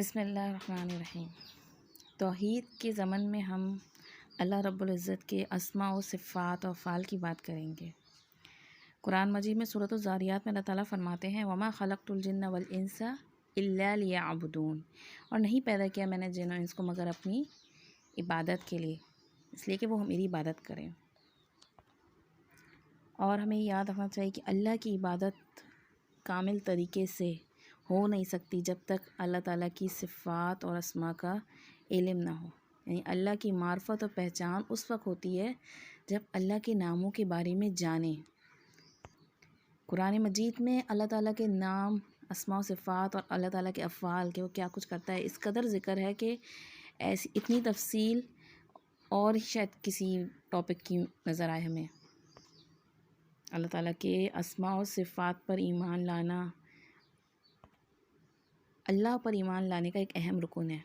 بسم اللہ الرحمن الرحیم۔ توحید کے ضمن میں ہم اللہ رب العزت کے اسماء و صفات و افعال کی بات کریں گے۔ قرآن مجید میں سورۃ الذاریات میں اللہ تعالیٰ فرماتے ہیں وما خلقت الجن والانس الا لیعبدون، اور نہیں پیدا کیا میں نے جن و انس کو مگر اپنی عبادت کے لیے، اس لیے کہ وہ میری عبادت کریں۔ اور ہمیں یاد رکھنا چاہیے کہ اللہ کی عبادت کامل طریقے سے ہو نہیں سکتی جب تک اللہ تعالیٰ کی صفات اور اسماء کا علم نہ ہو۔ یعنی اللہ کی معرفت اور پہچان اس وقت ہوتی ہے جب اللہ کے ناموں کے بارے میں جانیں۔ قرآن مجید میں اللہ تعالیٰ کے نام، اسماء و صفات اور اللہ تعالیٰ کے افعال کہ وہ کیا کچھ کرتا ہے اس قدر ذکر ہے کہ ایسی اتنی تفصیل اور شاید کسی ٹاپک کی نظر آئے ہمیں۔ اللہ تعالیٰ کے اسماء و صفات پر ایمان لانا اللہ پر ایمان لانے کا ایک اہم رکن ہے۔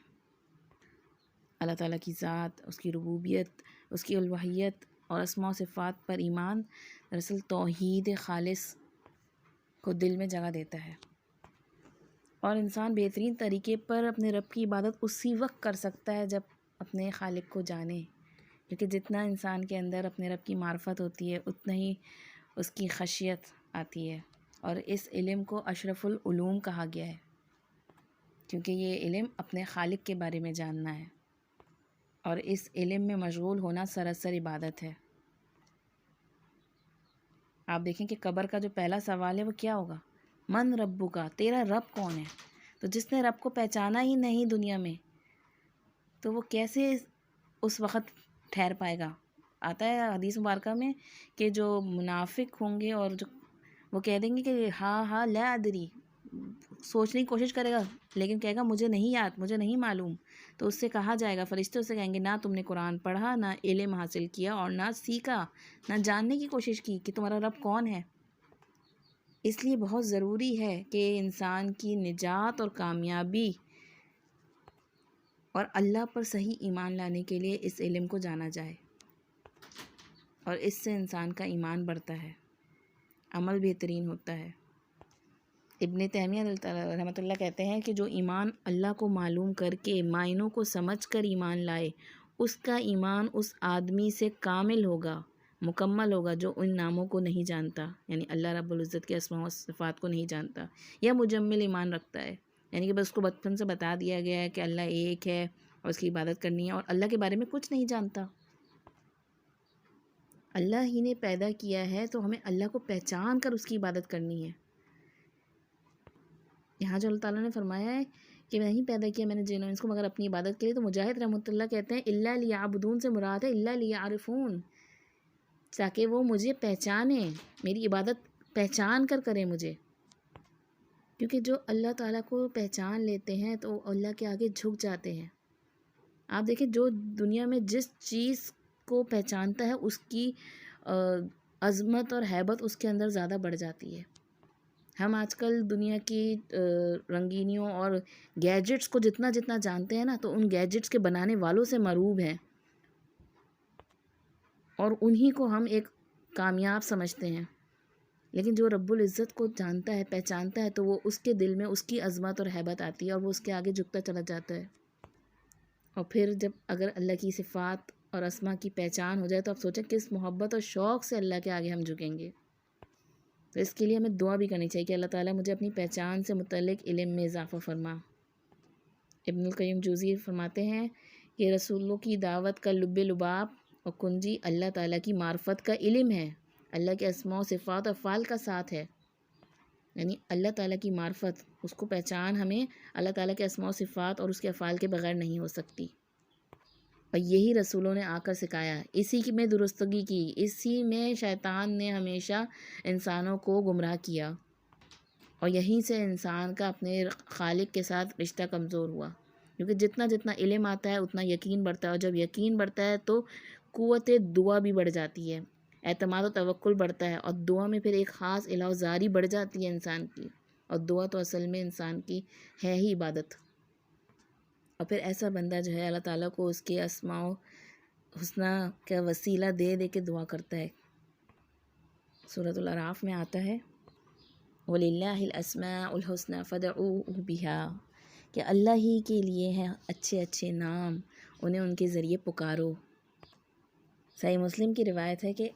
اللہ تعالیٰ کی ذات، اس کی ربوبیت، اس کی الوہیت اور اسماء و صفات پر ایمان دراصل توحید خالص کو دل میں جگہ دیتا ہے، اور انسان بہترین طریقے پر اپنے رب کی عبادت اسی وقت کر سکتا ہے جب اپنے خالق کو جانے، کیونکہ جتنا انسان کے اندر اپنے رب کی معرفت ہوتی ہے اتنا ہی اس کی خشیت آتی ہے، اور اس علم کو اشرف العلوم کہا گیا ہے، کیونکہ یہ علم اپنے خالق کے بارے میں جاننا ہے، اور اس علم میں مشغول ہونا سراسر عبادت ہے۔ آپ دیکھیں کہ قبر کا جو پہلا سوال ہے وہ کیا ہوگا؟ من ربو کا، تیرا رب کون ہے؟ تو جس نے رب کو پہچانا ہی نہیں دنیا میں تو وہ کیسے اس وقت ٹھہر پائے گا؟ آتا ہے حدیث مبارکہ میں کہ جو منافق ہوں گے اور جو وہ کہہ دیں گے کہ ہاں لا ادری، سوچنے کی کوشش کرے گا لیکن کہے گا مجھے نہیں یاد، مجھے نہیں معلوم، تو اس سے کہا جائے گا، فرشتے اس سے کہیں گے نہ تم نے قرآن پڑھا، نہ علم حاصل کیا، اور نہ سیکھا، نہ جاننے کی کوشش کی کہ تمہارا رب کون ہے۔ اس لیے بہت ضروری ہے کہ انسان کی نجات اور کامیابی اور اللہ پر صحیح ایمان لانے کے لیے اس علم کو جانا جائے، اور اس سے انسان کا ایمان بڑھتا ہے، عمل بہترین ہوتا ہے۔ ابن تیمیہ رحمۃ اللہ کہتے ہیں کہ جو ایمان اللہ کو معلوم کر کے معنوں کو سمجھ کر ایمان لائے، اس کا ایمان اس آدمی سے کامل ہوگا، مکمل ہوگا جو ان ناموں کو نہیں جانتا، یعنی اللہ رب العزت کے اسماء و صفات کو نہیں جانتا، یا مجمل ایمان رکھتا ہے، یعنی کہ بس اس کو بچپن سے بتا دیا گیا ہے کہ اللہ ایک ہے اور اس کی عبادت کرنی ہے، اور اللہ کے بارے میں کچھ نہیں جانتا۔ اللہ ہی نے پیدا کیا ہے تو ہمیں اللہ کو پہچان کر اس کی عبادت کرنی ہے۔ یہاں جو اللہ تعالیٰ نے فرمایا ہے کہ میں نہیں پیدا کیا میں نے جن و انس کو مگر اپنی عبادت کے لیے، تو مجاہد رحمۃ اللہ کہتے ہیں الا لیعبدون سے مراد ہے الا لیعرفون، تاکہ وہ مجھے پہچانیں، میری عبادت پہچان کر کریں مجھے، کیونکہ جو اللہ تعالیٰ کو پہچان لیتے ہیں تو اللہ کے آگے جھک جاتے ہیں۔ آپ دیکھیں جو دنیا میں جس چیز کو پہچانتا ہے اس کی عظمت اور ہیبت اس کے اندر زیادہ بڑھ جاتی ہے۔ ہم آج کل دنیا کی رنگینیوں اور گیجٹس کو جتنا جانتے ہیں نا، تو ان گیجٹس کے بنانے والوں سے مرعوب ہیں، اور انہی کو ہم ایک کامیاب سمجھتے ہیں، لیکن جو رب العزت کو جانتا ہے، پہچانتا ہے، تو وہ اس کے دل میں اس کی عظمت اور ہیبت آتی ہے، اور وہ اس کے آگے جھکتا چلا جاتا ہے۔ اور پھر جب اگر اللہ کی صفات اور اسماء کی پہچان ہو جائے تو آپ سوچیں کس محبت اور شوق سے اللہ کے آگے ہم جھکیں گے۔ تو اس کے لیے ہمیں دعا بھی کرنی چاہیے کہ اللہ تعالیٰ مجھے اپنی پہچان سے متعلق علم میں اضافہ فرما۔ ابن القیم جوزی فرماتے ہیں کہ رسولوں کی دعوت کا لب لباب اور کنجی اللہ تعالیٰ کی معرفت کا علم ہے، اللہ کے اسماء و صفات و افعال کا ساتھ ہے، یعنی اللہ تعالیٰ کی معرفت، اس کو پہچان ہمیں اللہ تعالیٰ کے اسماء و صفات اور اس کے افعال کے بغیر نہیں ہو سکتی، اور یہی رسولوں نے آ کر سکھایا، اسی میں درستگی کی، اسی میں شیطان نے ہمیشہ انسانوں کو گمراہ کیا، اور یہیں سے انسان کا اپنے خالق کے ساتھ رشتہ کمزور ہوا، کیونکہ جتنا علم آتا ہے اتنا یقین بڑھتا ہے، اور جب یقین بڑھتا ہے تو قوت دعا بھی بڑھ جاتی ہے، اعتماد و توکل بڑھتا ہے، اور دعا میں پھر ایک خاص الہ زاری بڑھ جاتی ہے انسان کی، اور دعا تو اصل میں انسان کی ہے ہی عبادت۔ اور پھر ایسا بندہ جو ہے اللہ تعالیٰ کو اس کے اسماء و حسنہ کا وسیلہ دے دے کے دعا کرتا ہے۔ سورۃ الاعراف میں آتا ہے وَلِلَّهِ الْأَسْمَاءُ الْحُسْنَى فَادْعُوهُ بِهَا، کہ اللہ ہی کے لیے ہیں اچھے اچھے نام، انہیں ان کے ذریعے پکارو۔ صحیح مسلم کی روایت ہے کہ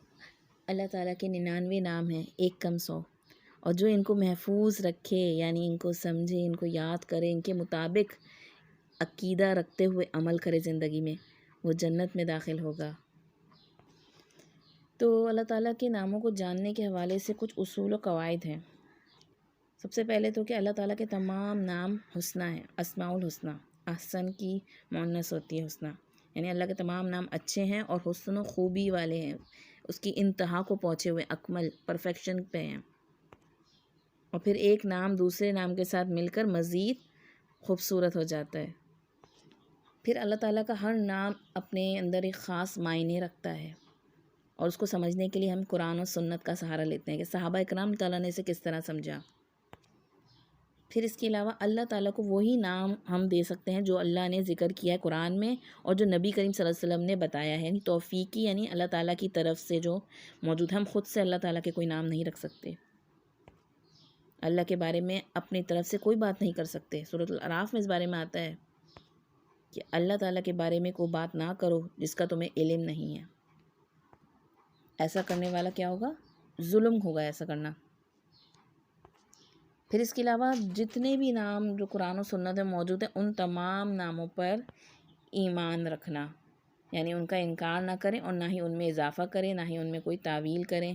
اللہ تعالیٰ کے 99 نام ہیں، ایک کم 100، اور جو ان کو محفوظ رکھے، یعنی ان کو سمجھے، ان کو یاد کرے، ان کے مطابق عقیدہ رکھتے ہوئے عمل کرے زندگی میں، وہ جنت میں داخل ہوگا۔ تو اللہ تعالیٰ کے ناموں کو جاننے کے حوالے سے کچھ اصول و قواعد ہیں۔ سب سے پہلے تو کہ اللہ تعالیٰ کے تمام نام حسنہ ہیں، اسماء الحسنہ، احسن کی مؤنث ہوتی ہے حسنہ، یعنی اللہ کے تمام نام اچھے ہیں اور حسن و خوبی والے ہیں، اس کی انتہا کو پہنچے ہوئے، اکمل پرفیکشن پہ ہیں۔ اور پھر ایک نام دوسرے نام کے ساتھ مل کر مزید خوبصورت ہو جاتا ہے۔ پھر اللہ تعالیٰ کا ہر نام اپنے اندر ایک خاص معنی رکھتا ہے، اور اس کو سمجھنے کے لیے ہم قرآن و سنت کا سہارا لیتے ہیں کہ صحابہ اکرام تعالیٰ نے اسے کس طرح سمجھا۔ پھر اس کے علاوہ اللہ تعالیٰ کو وہی نام ہم دے سکتے ہیں جو اللہ نے ذکر کیا ہے قرآن میں، اور جو نبی کریم صلی اللہ علیہ وسلم نے بتایا ہے، یعنی توفیقی، یعنی اللہ تعالیٰ کی طرف سے جو موجود ہے۔ ہم خود سے اللہ تعالیٰ کے کوئی نام نہیں رکھ سکتے، اللہ کے بارے میں اپنی طرف سے کوئی بات نہیں کر سکتے۔ سورۃ الاعراف میں اس بارے میں آتا ہے کہ اللہ تعالیٰ کے بارے میں کوئی بات نہ کرو جس کا تمہیں علم نہیں ہے۔ ایسا کرنے والا کیا ہوگا؟ ظلم ہوگا ایسا کرنا۔ پھر اس کے علاوہ جتنے بھی نام جو قرآن و سنت میں موجود ہیں، ان تمام ناموں پر ایمان رکھنا، یعنی ان کا انکار نہ کریں اور نہ ہی ان میں اضافہ کریں، نہ ہی ان میں کوئی تعویل کریں۔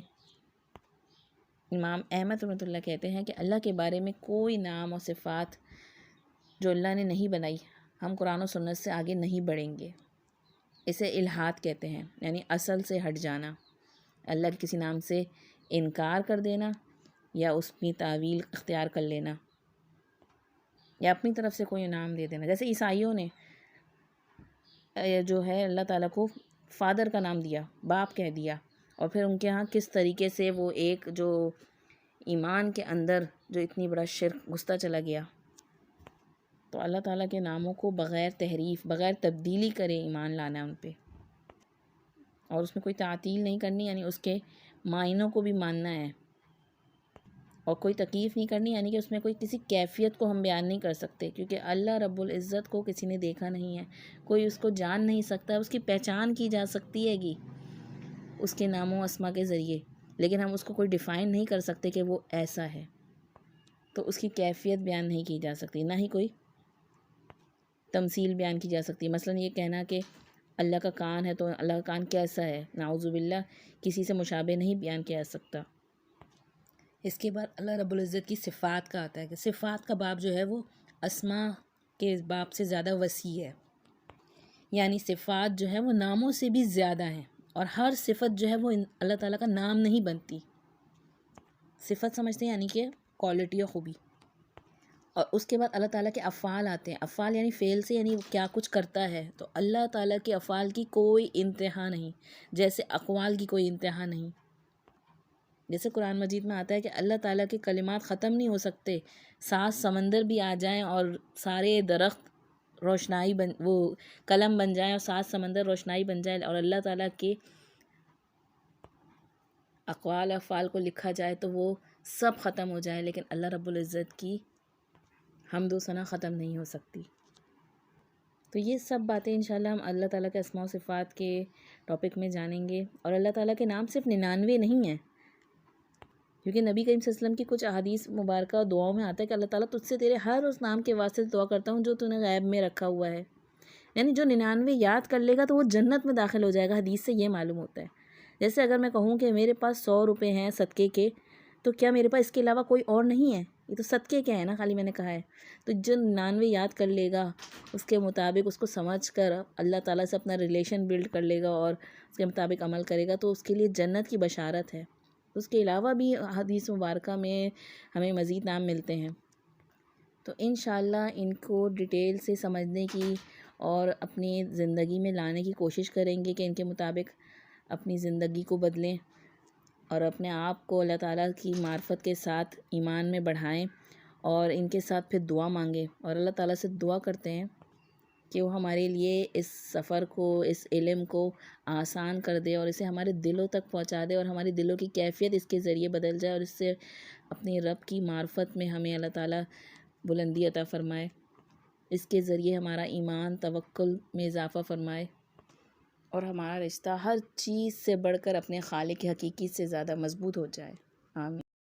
امام احمد رحمۃ اللہ کہتے ہیں کہ اللہ کے بارے میں کوئی نام اور صفات جو اللہ نے نہیں بنائی، ہم قرآن و سنت سے آگے نہیں بڑھیں گے۔ اسے الحاد کہتے ہیں، یعنی اصل سے ہٹ جانا، اللہ کے کسی نام سے انکار کر دینا یا اس کی تعویل اختیار کر لینا، یا اپنی طرف سے کوئی نام دے دینا۔ جیسے عیسائیوں نے جو ہے اللہ تعالیٰ کو فادر کا نام دیا، باپ کہہ دیا، اور پھر ان کے ہاں کس طریقے سے وہ ایک جو ایمان کے اندر جو اتنی بڑا شرک گھستا چلا گیا۔ تو اللہ تعالیٰ کے ناموں کو بغیر تحریف، بغیر تبدیلی کرے ایمان لانا ہے ان پہ، اور اس میں کوئی تعطیل نہیں کرنی، یعنی اس کے معنوں کو بھی ماننا ہے، اور کوئی تکیف نہیں کرنی، یعنی کہ اس میں کوئی کسی کیفیت کو ہم بیان نہیں کر سکتے، کیونکہ اللہ رب العزت کو کسی نے دیکھا نہیں ہے، کوئی اس کو جان نہیں سکتا۔ اس کی پہچان کی جا سکتی ہے گی اس کے ناموں اسما کے ذریعے، لیکن ہم اس کو کوئی ڈیفائن نہیں کر سکتے کہ وہ ایسا ہے، تو اس کی کیفیت بیان نہیں کی جا سکتی، نہ ہی کوئی تمثیل بیان کی جا سکتی۔ مثلا یہ کہنا کہ اللہ کا کان ہے تو اللہ کا کان کیسا ہے، نعوذ باللہ، کسی سے مشابہ نہیں بیان کیا جا سکتا۔ اس کے بعد اللہ رب العزت کی صفات کا آتا ہے کہ صفات کا باب جو ہے وہ اسماء کے باب سے زیادہ وسیع ہے، یعنی صفات جو ہے وہ ناموں سے بھی زیادہ ہیں، اور ہر صفت جو ہے وہ اللہ تعالیٰ کا نام نہیں بنتی۔ صفت سمجھتے ہیں یعنی کہ کوالٹی اور خوبی، اور اس کے بعد اللہ تعالیٰ کے افعال آتے ہیں۔ افعال یعنی فعل سے، یعنی وہ کیا کچھ کرتا ہے، تو اللہ تعالیٰ کے افعال کی کوئی انتہا نہیں، جیسے اقوال کی کوئی انتہا نہیں۔ جیسے قرآن مجید میں آتا ہے کہ اللہ تعالیٰ کے کلمات ختم نہیں ہو سکتے، 7 سمندر بھی آ جائیں اور سارے درخت روشنائی وہ قلم بن جائیں، اور 7 سمندر روشنائی بن جائے، اور اللہ تعالیٰ کے اقوال افعال کو لکھا جائے تو وہ سب ختم ہو جائے، لیکن اللہ رب العزت کی حمد و ثنا ختم نہیں ہو سکتی۔ تو یہ سب باتیں انشاءاللہ ہم اللہ تعالیٰ کے اسماء و صفات کے ٹاپک میں جانیں گے۔ اور اللہ تعالیٰ کے نام صرف 99 نہیں ہیں، کیونکہ نبی کریم صلی اللہ علیہ وسلم کی کچھ احادیث مبارکہ اور دعاؤں میں آتا ہے کہ اللہ تعالیٰ تجھ سے تیرے ہر اس نام کے واسطے دعا کرتا ہوں جو تو نے غیب میں رکھا ہوا ہے، یعنی جو 99 یاد کر لے گا تو وہ جنت میں داخل ہو جائے گا۔ حدیث سے یہ معلوم ہوتا ہے۔ جیسے اگر میں کہوں کہ میرے پاس 100 روپے ہیں صدقے کے، تو کیا میرے پاس اس کے علاوہ کوئی اور نہیں ہے؟ یہ تو صدقے کے ہیں نا، خالی میں نے کہا ہے۔ تو جو 99 یاد کر لے گا، اس کے مطابق اس کو سمجھ کر اللہ تعالیٰ سے اپنا ریلیشن بلڈ کر لے گا اور اس کے مطابق عمل کرے گا، تو اس کے لیے جنت کی بشارت ہے۔ اس کے علاوہ بھی حدیث مبارکہ میں ہمیں مزید نام ملتے ہیں۔ تو انشاءاللہ ان کو ڈیٹیل سے سمجھنے کی اور اپنی زندگی میں لانے کی کوشش کریں گے کہ ان کے مطابق اپنی زندگی کو بدلیں، اور اپنے آپ کو اللہ تعالیٰ کی معرفت کے ساتھ ایمان میں بڑھائیں، اور ان کے ساتھ پھر دعا مانگیں، اور اللہ تعالیٰ سے دعا کرتے ہیں کہ وہ ہمارے لیے اس سفر کو، اس علم کو آسان کر دے، اور اسے ہمارے دلوں تک پہنچا دے، اور ہماری دلوں کی کیفیت اس کے ذریعے بدل جائے، اور اس سے اپنے رب کی معرفت میں ہمیں اللہ تعالیٰ بلندی عطا فرمائے۔ اس کے ذریعے ہمارا ایمان توکل میں اضافہ فرمائے اور ہمارا رشتہ ہر چیز سے بڑھ کر اپنے خالق حقیقی سے زیادہ مضبوط ہو جائے۔ آمین۔